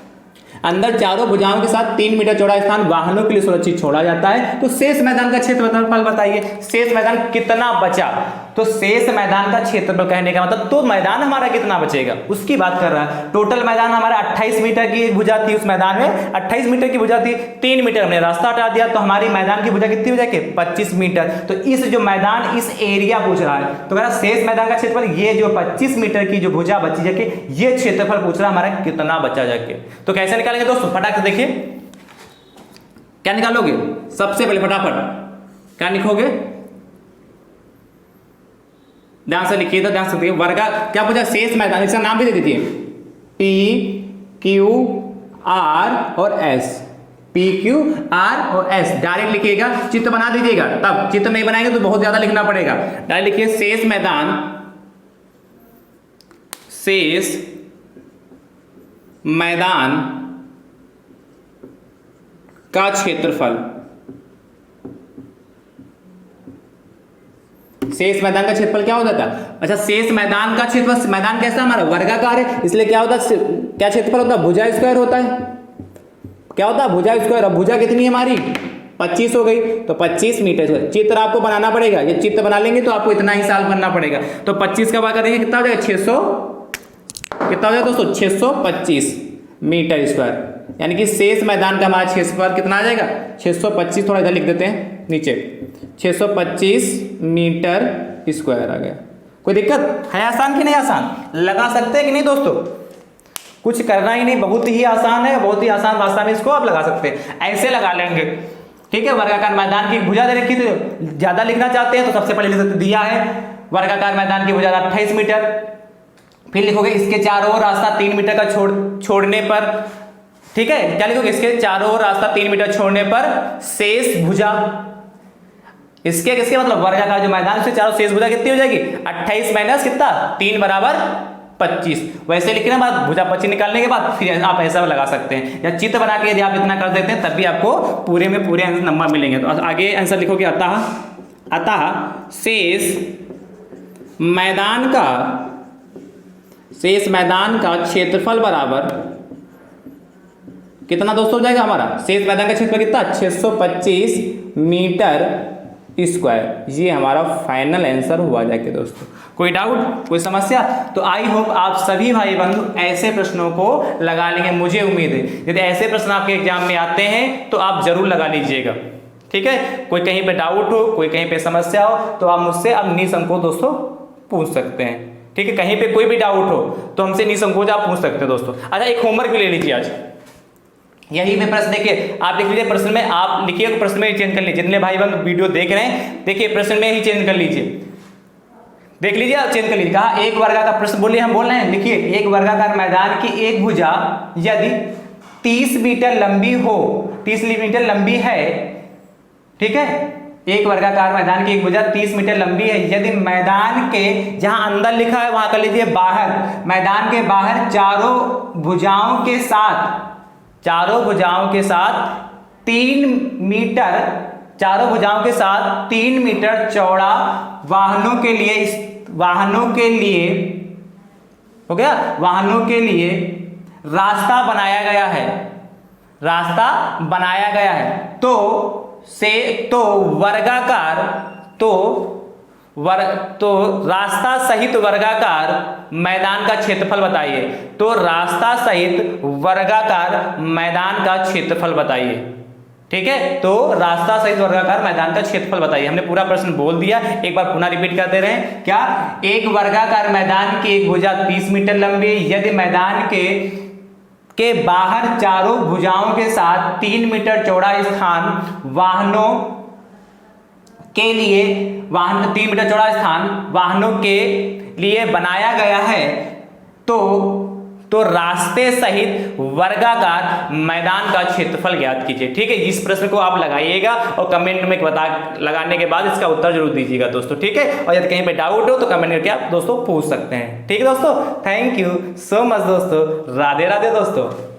अंदर चारों भुजाओं के साथ 3 मीटर चौड़ा स्थान वाहनों के लिए सुरक्षित छोड़ा जाता है। तो शेष मैदान का क्षेत्रफल बताइए, शेष मैदान कितना बचा। तो शेष मैदान का क्षेत्रफल कहने का मतलब, तो मैदान हमारा कितना बचेगा उसकी बात कर रहा है। टोटल मैदान हमारा 28 मीटर की भुजा थी, उस मैदान में 28 मीटर की भुजा थी, 3 मीटर हमने रास्ता हटा दिया, तो हमारी मैदान की भुजा कितनी हो जाएगी, 25 मीटर। तो इस जो मैदान, इस एरिया पूछ रहा है, तो कह रहा शेष मैदान का क्षेत्रफल, ये जो 25 मीटर की जो भुजा बची जाके, ये क्षेत्रफल पूछ रहा है हमारा कितना बचा जाके। तो कैसे निकालेंगे दोस्तों, फटाक से देखिए क्या निकालोगे। सबसे पहले फटाफट क्या लिखोगे, ध्यान से लिखिए, तो ध्यान से देखिए। वर्गा क्या पूछा, शेष मैदान, इसका नाम भी दे दीजिए, P Q R और S, P Q R और S डायरेक्ट लिखिएगा, चित्र बना दीजिएगा। तब चित्र नहीं बनाएंगे तो बहुत ज्यादा लिखना पड़ेगा। डायरेक्ट लिखिए शेष मैदान, शेष मैदान का क्षेत्रफल, शेष मैदान का क्षेत्रफल क्या होता था। अच्छा शेष मैदान का क्षेत्रफल, मैदान कैसा हमारा वर्गाकार है, इसलिए क्या होता है, क्या क्षेत्रफल होता है, भुजा स्क्वायर होता है। क्या होता है, भुजा स्क्वायर। अब भुजा कितनी है हमारी, 25 हो गई, तो 25 मीटर। चित्र आपको बनाना पड़ेगा, ये चित्र बना लेंगे तो आपको इतना ही साल बनना पड़ेगा। तो 25 का भाग करेंगे कितना हो जाएगा, 600, कितना हो जाएगा दोस्तों, 625 मीटर स्क्वायर। यानी कि शेष मैदान का हमारा क्षेत्रफल कितना आ जाएगा, 625। थोड़ा इधर लिख देते हैं नीचे, 625 मीटर स्क्वायर आ गया। कोई दिक्कत है, आसान कि नहीं आसान, लगा सकते हैं कि नहीं दोस्तों, कुछ करना ही नहीं, बहुत ही आसान है, बहुत ही आसान भाषा में इसको आप लगा सकते हैं, ऐसे लगा लेंगे। ठीक है, वर्गाकार मैदान की भुजा दे रखी, तो ज्यादा लिखना चाहते हैं तो सबसे पहले लिख सकते, दिया है वर्गाकार मैदान की भुजा 28 मीटर। फिर लिखोगे इसके चारों ओर रास्ता 3 मीटर का छोड़ने पर, ठीक है, क्या लिखोगे, इसके चारों ओर रास्ता 3 मीटर छोड़ने पर शेष भुजा, इसके किसके मतलब वर्गाकार जो मैदान से चारों शेष भुजा कितनी हो जाएगी, 28 माइनस कितना, 3 बराबर 25। वैसे लिखना बाद भुजा 25 निकालने के बाद फिर आप ऐसा लगा सकते हैं, या चित्र बना के यदि आप इतना कर देते हैं तब भी आपको पूरे में पूरे नंबर मिलेंगे। तो आगे आंसर लिखोगे, अतः शेष मैदान का क्षेत्रफल बराबर कितना दोस्तों हो जाएगा हमारा, शेष मैदान का क्षेत्रफल कितना, 625 मीटर स्क्वायर। ये हमारा फाइनल आंसर हुआ जाएगा दोस्तों। कोई डाउट, कोई समस्या। तो आई होप आप सभी भाई बंधु ऐसे प्रश्नों को लगा लेंगे, मुझे उम्मीद है। यदि ऐसे प्रश्न आपके एग्जाम में आते हैं तो आप जरूर लगा लीजिएगा। ठीक है, कोई कहीं पे डाउट हो, कोई कहीं पे समस्या हो तो आप मुझसे अब निसंकोच दोस्तों पूछ सकते हैं। ठीक है, कहीं पे कोई भी डाउट हो तो हमसे निसंकोच आप पूछ सकते हैं दोस्तों। अच्छा, एक होमवर्क भी ले लीजिए आज, यही में प्रश्न देखिए, आप लिख लीजिए प्रश्न में, आप लिखिए प्रश्न में ही चेंज कर लीजिए। जितने भाई बंधु वीडियो देख रहे हैं देखिए प्रश्न में ही चेंज कर लीजिए, देख लीजिए आप चेंज कर लीजिए। कहा एक वर्गाकार प्रश्न बोलिए, हम बोल रहे हैं, लिखिए एक वर्गाकार मैदान की एक भुजा यदि 30 मीटर लंबी हो, 30 मीटर लंबी है, ठीक है, एक वर्गाकार मैदान की एक भुजा 30 मीटर लंबी है, यदि मैदान के, जहां अंदर लिखा है वहां कर लीजिए बाहर, मैदान के बाहर चारों भुजाओं के साथ 3 मीटर चारों भुजाओं के साथ 3 मीटर चौड़ा वाहनों के लिए रास्ता बनाया गया है। तो रास्ता सहित वर्गाकार मैदान का क्षेत्रफल बताइए। तो रास्ता सहित वर्गाकार मैदान का क्षेत्रफल बताइए। ठीक है, तो रास्ता सहित वर्गाकार मैदान का क्षेत्रफल बताइए। हमने पूरा प्रश्न बोल दिया, एक बार पुनः रिपीट कर दे रहे हैं। क्या? एक वर्गाकार मैदान की एक भुजा 30 मीटर लंबी, यदि मैदान के बाहर चारों भुजाओं के साथ 3 मीटर चौड़ा स्थान वाहनों के लिए बनाया गया है, तो रास्ते सहित वर्गाकार मैदान का क्षेत्रफल ज्ञात कीजिए। ठीक है, इस प्रश्न को आप लगाइएगा और कमेंट में लगाने के बाद इसका उत्तर जरूर दीजिएगा दोस्तों। ठीक है, और यदि कहीं पे डाउट हो तो कमेंट करके आप दोस्तों पूछ सकते हैं। ठीक है दोस्तों, थैंक यू सो मच दोस्तों, राधे राधे दोस्तों।